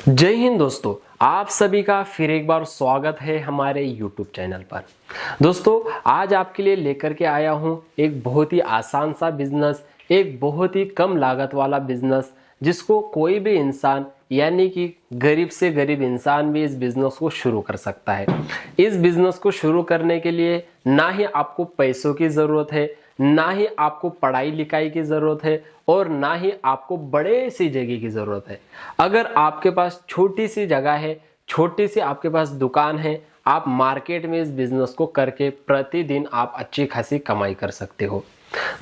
जय हिंद दोस्तों, आप सभी का फिर एक बार स्वागत है हमारे YouTube चैनल पर। दोस्तों, आज आपके लिए लेकर के आया हूं एक बहुत ही आसान सा बिजनेस, एक बहुत ही कम लागत वाला बिजनेस जिसको कोई भी इंसान यानी कि गरीब से गरीब इंसान भी इस बिजनेस को शुरू कर सकता है। इस बिजनेस को शुरू करने के लिए ना ही आपको पैसों की ज़रूरत है, ना ही आपको पढ़ाई लिखाई की ज़रूरत है और ना ही आपको बड़े सी जगह की ज़रूरत है। अगर आपके पास छोटी सी जगह है, छोटी सी आपके पास दुकान है, आप मार्केट में इस बिजनेस को करके प्रतिदिन आप अच्छी खासी कमाई कर सकते हो।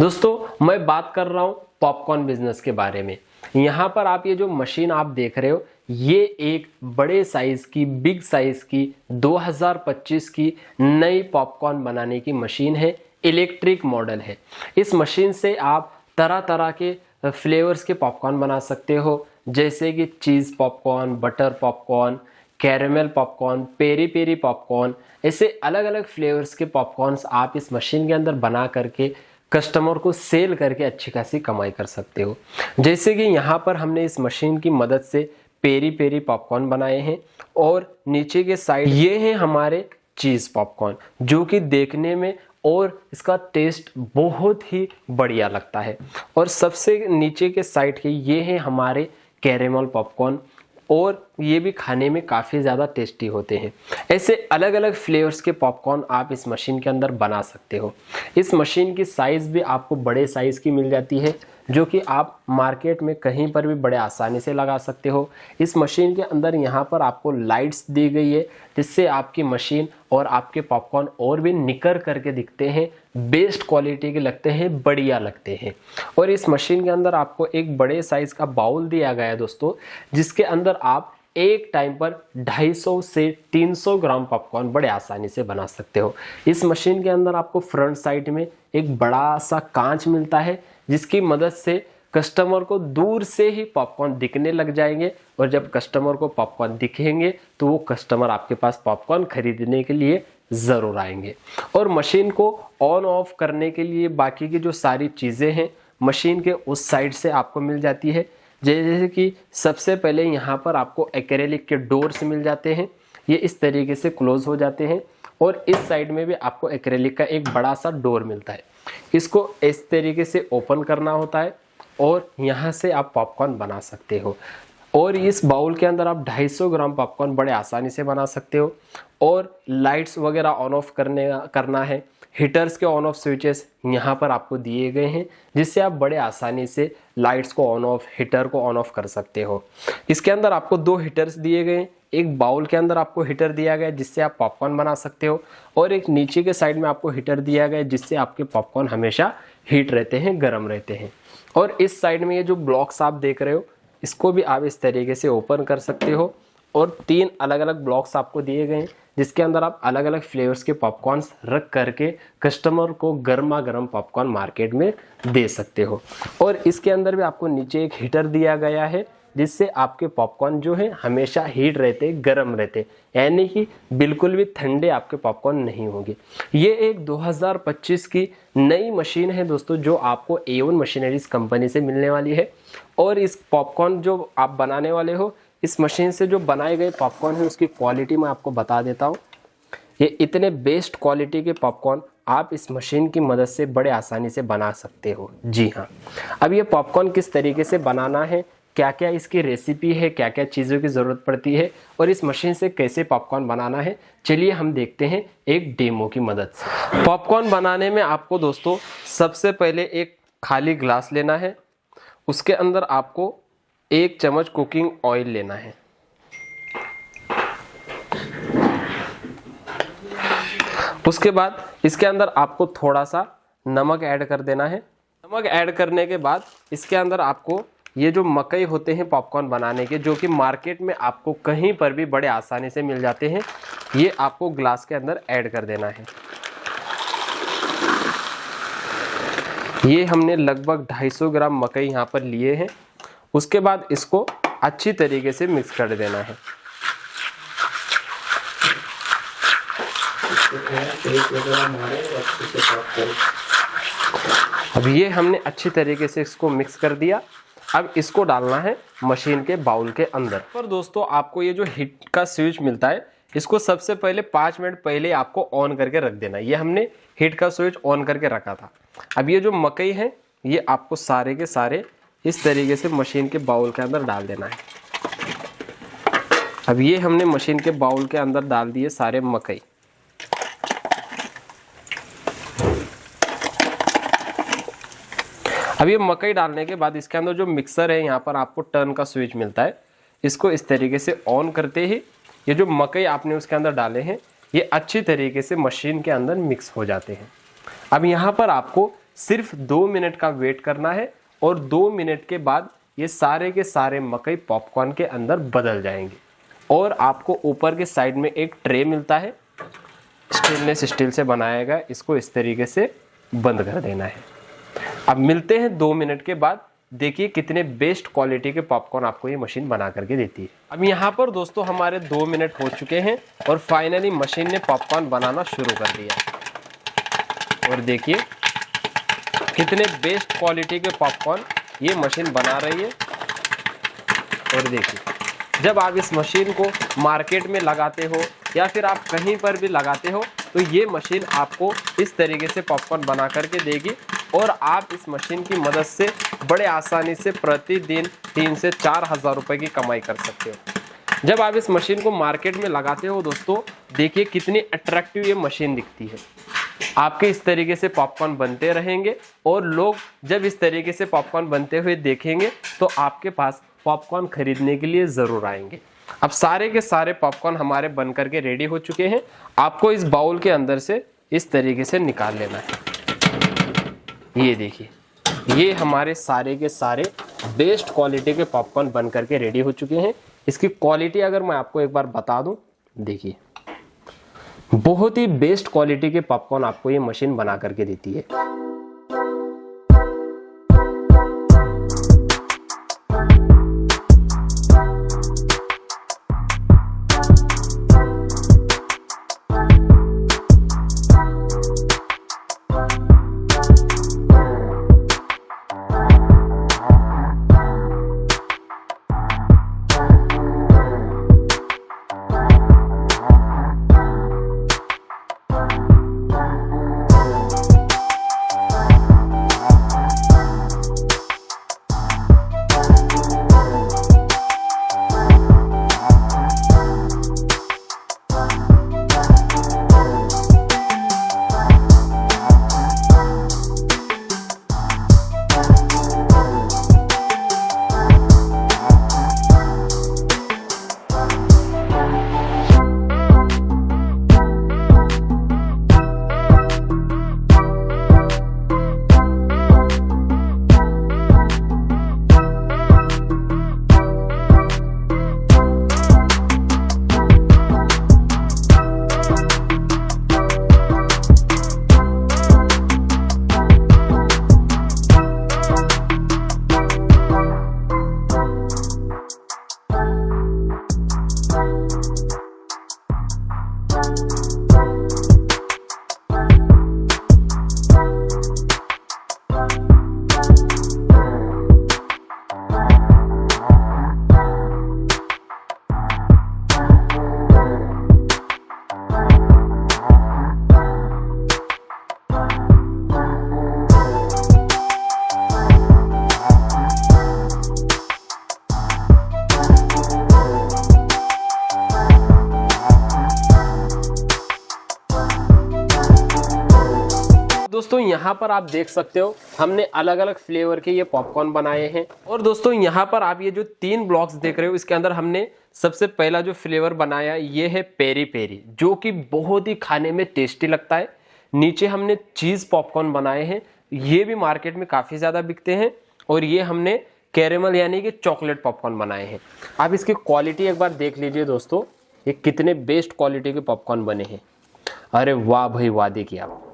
दोस्तों, मैं बात कर रहा हूँ पॉपकॉर्न बिजनेस के बारे में। यहाँ पर आप ये जो मशीन आप देख रहे हो, ये एक बड़े साइज की, बिग साइज की 2025 की नई पॉपकॉर्न बनाने की मशीन है। इलेक्ट्रिक मॉडल है। इस मशीन से आप तरह तरह के फ्लेवर्स के पॉपकॉर्न बना सकते हो, जैसे कि cheese popcorn, butter popcorn, caramel popcorn, peri peri popcorn. ऐसे अलग अलग फ्लेवर्स के पॉपकॉर्न्स आप इस मशीन के अंदर बना करके कस्टमर को सेल करके अच्छी खासी कमाई कर सकते हो। जैसे कि यहाँ पर हमने इस मशीन की मदद से पेरी पेरी पॉपकॉर्न बनाए हैं और नीचे के साइड ये हैं हमारे चीज़ पॉपकॉर्न, जो कि देखने में और इसका टेस्ट बहुत ही बढ़िया लगता है। और सबसे नीचे के साइड के ये हैं हमारे कैरेमल पॉपकॉर्न, और ये भी खाने में काफ़ी ज़्यादा टेस्टी होते हैं। ऐसे अलग अलग फ्लेवर्स के पॉपकॉर्न आप इस मशीन के अंदर बना सकते हो। इस मशीन की साइज़ भी आपको बड़े साइज़ की मिल जाती है, जो कि आप मार्केट में कहीं पर भी बड़े आसानी से लगा सकते हो। इस मशीन के अंदर यहाँ पर आपको लाइट्स दी गई है, जिससे आपकी मशीन और आपके पॉपकॉर्न और भी निकर करके दिखते हैं, बेस्ट क्वालिटी के लगते हैं, बढ़िया लगते हैं। और इस मशीन के अंदर आपको एक बड़े साइज़ का बाउल दिया गया है दोस्तों, जिसके अंदर आप एक टाइम पर 250 से 300 ग्राम पॉपकॉर्न बड़े आसानी से बना सकते हो। इस मशीन के अंदर आपको फ्रंट साइड में एक बड़ा सा कांच मिलता है, जिसकी मदद से कस्टमर को दूर से ही पॉपकॉर्न दिखने लग जाएंगे, और जब कस्टमर को पॉपकॉर्न दिखेंगे तो वो कस्टमर आपके पास पॉपकॉर्न खरीदने के लिए ज़रूर आएंगे। और मशीन को ऑन ऑफ करने के लिए बाकी की जो सारी चीज़ें हैं मशीन के उस साइड से आपको मिल जाती है। जैसे कि सबसे पहले यहाँ पर आपको एक्रेलिक के डोर्स मिल जाते हैं, ये इस तरीके से क्लोज हो जाते हैं। और इस साइड में भी आपको एक्रेलिक का एक बड़ा सा डोर मिलता है, इसको इस तरीके से ओपन करना होता है और यहाँ से आप पॉपकॉर्न बना सकते हो। और इस बाउल के अंदर आप 250 ग्राम पॉपकॉर्न बड़े आसानी से बना सकते हो। और लाइट्स वगैरह ऑन ऑफ करना है, हीटर्स के ऑन ऑफ स्विचेस यहाँ पर आपको दिए गए हैं, जिससे आप बड़े आसानी से लाइट्स को ऑन ऑफ, हीटर को ऑन ऑफ कर सकते हो। इसके अंदर आपको 2 हीटर्स दिए गए हैं, एक बाउल के अंदर आपको हीटर दिया गया है जिससे आप पॉपकॉर्न बना सकते हो, और एक नीचे के साइड में आपको हीटर दिया गया है जिससे आपके पॉपकॉर्न हमेशा हीट रहते हैं, गर्म रहते हैं। और इस साइड में ये जो ब्लॉक्स आप देख रहे हो, इसको भी आप इस तरीके से ओपन कर सकते हो। और 3 अलग अलग ब्लॉक्स आपको दिए गए हैं, जिसके अंदर आप अलग अलग फ्लेवर्स के पॉपकॉर्न्स रख करके कस्टमर को गर्मा गर्म पॉपकॉर्न मार्केट में दे सकते हो। और इसके अंदर भी आपको नीचे एक हीटर दिया गया है, जिससे आपके पॉपकॉर्न जो है हमेशा हीट रहते, गर्म रहते, यानी कि बिल्कुल भी ठंडे आपके पॉपकॉर्न नहीं होंगे। ये एक 2025 की नई मशीन है दोस्तों, जो आपको A1 मशीनरीज कंपनी से मिलने वाली है। और इस पॉपकॉर्न जो आप बनाने वाले हो, इस मशीन से जो बनाए गए पॉपकॉर्न है उसकी क्वालिटी मैं आपको बता देता हूँ। ये इतने बेस्ट क्वालिटी के पॉपकॉर्न आप इस मशीन की मदद से बड़े आसानी से बना सकते हो। जी हाँ, अब ये पॉपकॉर्न किस तरीके से बनाना है, क्या क्या इसकी रेसिपी है, क्या क्या चीज़ों की ज़रूरत पड़ती है, और इस मशीन से कैसे पॉपकॉर्न बनाना है, चलिए हम देखते हैं एक डेमो की मदद से। पॉपकॉर्न बनाने में आपको दोस्तों सबसे पहले एक खाली ग्लास लेना है, उसके अंदर आपको 1 चम्मच कुकिंग ऑयल लेना है। उसके बाद इसके अंदर आपको थोड़ा सा नमक ऐड कर देना है। नमक ऐड करने के बाद इसके अंदर आपको ये जो मकई होते हैं पॉपकॉर्न बनाने के, जो कि मार्केट में आपको कहीं पर भी बड़े आसानी से मिल जाते हैं, ये आपको ग्लास के अंदर ऐड कर देना है। ये हमने लगभग 250 ग्राम मकई यहाँ पर लिए हैं। उसके बाद इसको अच्छी तरीके से मिक्स कर देना है। अब ये हमने अच्छी तरीके से इसको मिक्स कर दिया। अब इसको डालना है मशीन के बाउल के अंदर। पर दोस्तों आपको ये जो हीट का स्विच मिलता है इसको सबसे पहले 5 मिनट पहले आपको ऑन करके रख देना है। ये हमने हीट का स्विच ऑन करके रखा था। अब ये जो मकई है ये आपको सारे के सारे इस तरीके से मशीन के बाउल के अंदर डाल देना है। अब ये हमने मशीन के बाउल के अंदर डाल दिए सारे मकई। अब ये मकई डालने के बाद इसके अंदर जो मिक्सर है यहाँ पर आपको टर्न का स्विच मिलता है, इसको इस तरीके से ऑन करते ही ये जो मकई आपने उसके अंदर डाले हैं ये अच्छी तरीके से मशीन के अंदर मिक्स हो जाते हैं। अब यहाँ पर आपको सिर्फ 2 मिनट का वेट करना है और 2 मिनट के बाद ये सारे के सारे मकई पॉपकॉर्न के अंदर बदल जाएंगे। और आपको ऊपर के साइड में एक ट्रे मिलता है, स्टेनलेस स्टील से बनाया गया, इसको इस तरीके से बंद कर देना है। अब मिलते हैं 2 मिनट के बाद। देखिए कितने बेस्ट क्वालिटी के पॉपकॉर्न आपको ये मशीन बना करके देती है। अब यहाँ पर दोस्तों हमारे 2 मिनट हो चुके हैं और फाइनली मशीन ने पॉपकॉर्न बनाना शुरू कर दिया। और देखिए कितने बेस्ट क्वालिटी के पॉपकॉर्न ये मशीन बना रही है। और देखिए जब आप इस मशीन को मार्केट में लगाते हो या फिर आप कहीं पर भी लगाते हो तो ये मशीन आपको इस तरीके से पॉपकॉर्न बना करके देगी और आप इस मशीन की मदद से बड़े आसानी से प्रतिदिन 3 से 4 हज़ार रुपये की कमाई कर सकते हो। जब आप इस मशीन को मार्केट में लगाते हो दोस्तों देखिए कितनी अट्रैक्टिव ये मशीन दिखती है। आपके इस तरीके से पॉपकॉर्न बनते रहेंगे और लोग जब इस तरीके से पॉपकॉर्न बनते हुए देखेंगे तो आपके पास पॉपकॉर्न खरीदने के लिए ज़रूर आएंगे। अब सारे के सारे पॉपकॉर्न हमारे बन करके रेडी हो चुके हैं। आपको इस बाउल के अंदर से इस तरीके से निकाल लेना है। ये देखिए ये हमारे सारे के सारे बेस्ट क्वालिटी के पॉपकॉर्न बन करके रेडी हो चुके हैं। इसकी क्वालिटी अगर मैं आपको एक बार बता दूं, देखिए बहुत ही बेस्ट क्वालिटी के पॉपकॉर्न आपको ये मशीन बना करके देती है। दोस्तों यहाँ पर आप देख सकते हो हमने अलग अलग फ्लेवर के ये पॉपकॉर्न बनाए हैं। और दोस्तों यहाँ पर आप ये जो 3 ब्लॉक्स देख रहे हो इसके अंदर हमने सबसे पहला जो फ्लेवर बनाया ये है पेरी पेरी, जो कि बहुत ही खाने में टेस्टी लगता है। नीचे हमने चीज पॉपकॉर्न बनाए हैं, ये भी मार्केट में काफी ज्यादा बिकते हैं। और ये हमने कैरेमल यानी कि चॉकलेट पॉपकॉर्न बनाए हैं। आप इसकी क्वालिटी एक बार देख लीजिए दोस्तों, ये कितने बेस्ट क्वालिटी के पॉपकॉर्न बने हैं। अरे वाह भाई वाह, देखिए आप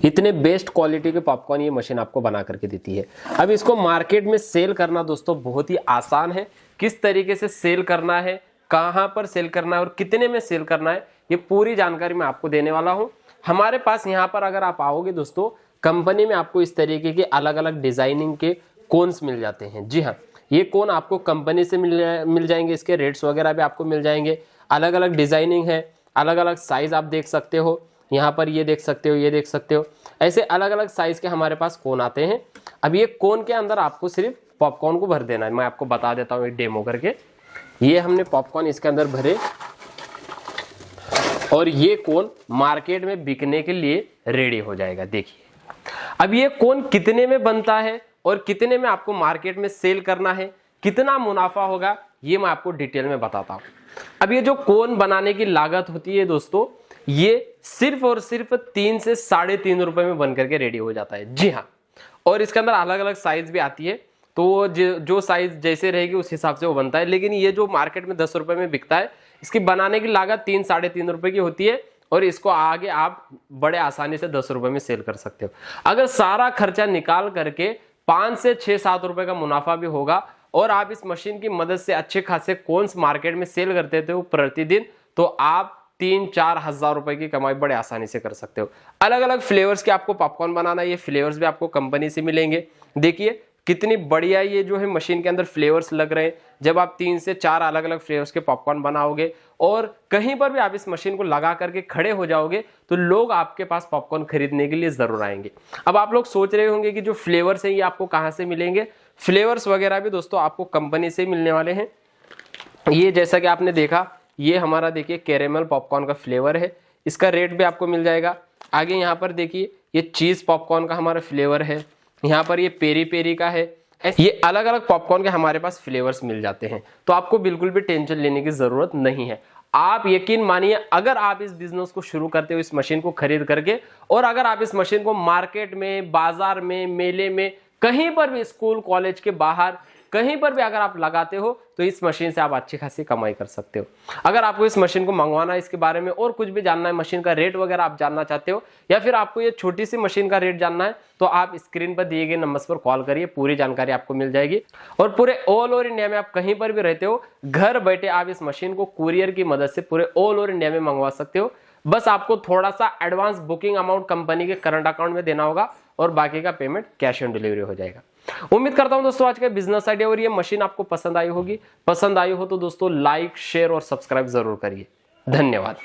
इतने बेस्ट क्वालिटी के पॉपकॉर्न ये मशीन आपको बना करके देती है। अब इसको मार्केट में सेल करना दोस्तों बहुत ही आसान है। किस तरीके से सेल करना है, कहां पर सेल करना है और कितने में सेल करना है, ये पूरी जानकारी मैं आपको देने वाला हूं। हमारे पास यहाँ पर अगर आप आओगे दोस्तों, कंपनी में आपको इस तरीके के अलग अलग डिजाइनिंग के कोन्स मिल जाते हैं। जी हाँ, ये कोन आपको कंपनी से मिल जाएंगे, इसके रेट्स वगैरह भी आपको मिल जाएंगे। अलग अलग डिजाइनिंग है, अलग अलग साइज आप देख सकते हो, यहाँ पर ये देख सकते हो, ये देख सकते हो, ऐसे अलग अलग साइज के हमारे पास कोन आते हैं। अब ये कोन के अंदर आपको सिर्फ पॉपकॉर्न को भर देना है। मैं आपको बता देता हूँ एक डेमो करके। ये हमने पॉपकॉर्न इसके अंदर भरे और ये कोन मार्केट में बिकने के लिए रेडी हो जाएगा। देखिए अब ये कोन कितने में बनता है और कितने में आपको मार्केट में सेल करना है, कितना मुनाफा होगा, ये मैं आपको डिटेल में बताता हूं। अब ये जो कोन बनाने की लागत होती है दोस्तों, ये सिर्फ और सिर्फ 3 से 3.5 रुपए में बन करके रेडी हो जाता है। जी हाँ, और इसके अंदर अलग अलग साइज भी आती है, तो जो साइज जैसे रहेगी उस हिसाब से वो बनता है। लेकिन ये जो मार्केट में 10 रुपए में बिकता है, इसकी बनाने की लागत 3-3.5 रुपए की होती है और इसको आगे आप बड़े आसानी से 10 रुपए में सेल कर सकते हो। अगर सारा खर्चा निकाल करके 5 से 6-7 रुपए का मुनाफा भी होगा और आप इस मशीन की मदद से अच्छे खासे कोन्स मार्केट में सेल करते थे प्रतिदिन, तो आप 3-4 हजार रुपए की कमाई बड़े आसानी से कर सकते हो। अलग अलग फ्लेवर्स के आपको पॉपकॉर्न बनाना है, ये फ्लेवर्स भी आपको कंपनी से मिलेंगे। देखिए कितनी बढ़िया ये जो है मशीन के अंदर फ्लेवर्स लग रहे हैं। जब आप 3 से 4 अलग अलग फ्लेवर्स के पॉपकॉर्न बनाओगे और कहीं पर भी आप इस मशीन को लगा करके खड़े हो जाओगे, तो लोग आपके पास पॉपकॉर्न खरीदने के लिए जरूर आएंगे। अब आप लोग सोच रहे होंगे कि जो फ्लेवर्स हैं ये आपको कहाँ से मिलेंगे। फ्लेवर्स वगैरह भी दोस्तों आपको कंपनी से मिलने वाले हैं। ये जैसा कि आपने देखा, ये हमारा देखिए कैरेमल पॉपकॉर्न का फ्लेवर है, इसका रेट भी आपको मिल जाएगा। आगे यहाँ पर देखिए ये चीज पॉपकॉर्न का हमारा फ्लेवर है, यहाँ पर ये पेरी पेरी का है। ये अलग अलग पॉपकॉर्न के हमारे पास फ्लेवर्स मिल जाते हैं, तो आपको बिल्कुल भी टेंशन लेने की जरूरत नहीं है। आप यकीन मानिए, अगर आप इस बिजनेस को शुरू करते हो इस मशीन को खरीद करके, और अगर आप इस मशीन को मार्केट में, बाजार में, मेले में, कहीं पर भी, स्कूल कॉलेज के बाहर कहीं पर भी अगर आप लगाते हो, तो इस मशीन से आप अच्छी खासी कमाई कर सकते हो। अगर आपको इस मशीन को मंगवाना है, इसके बारे में और कुछ भी जानना है, मशीन का रेट वगैरह आप जानना चाहते हो, या फिर आपको ये छोटी सी मशीन का रेट जानना है, तो आप स्क्रीन पर दिए गए नंबर पर कॉल करिए, पूरी जानकारी आपको मिल जाएगी। और पूरे ऑल ओवर इंडिया में आप कहीं पर भी रहते हो, घर बैठे आप इस मशीन को कुरियर की मदद से पूरे ऑल ओवर इंडिया में मंगवा सकते हो। बस आपको थोड़ा सा एडवांस बुकिंग अमाउंट कंपनी के करंट अकाउंट में देना होगा और बाकी का पेमेंट कैश ऑन डिलीवरी हो जाएगा। उम्मीद करता हूं दोस्तों आज का बिजनेस आइडिया और ये मशीन आपको पसंद आई होगी। पसंद आई हो तो दोस्तों लाइक, शेयर और सब्सक्राइब जरूर करिए। धन्यवाद।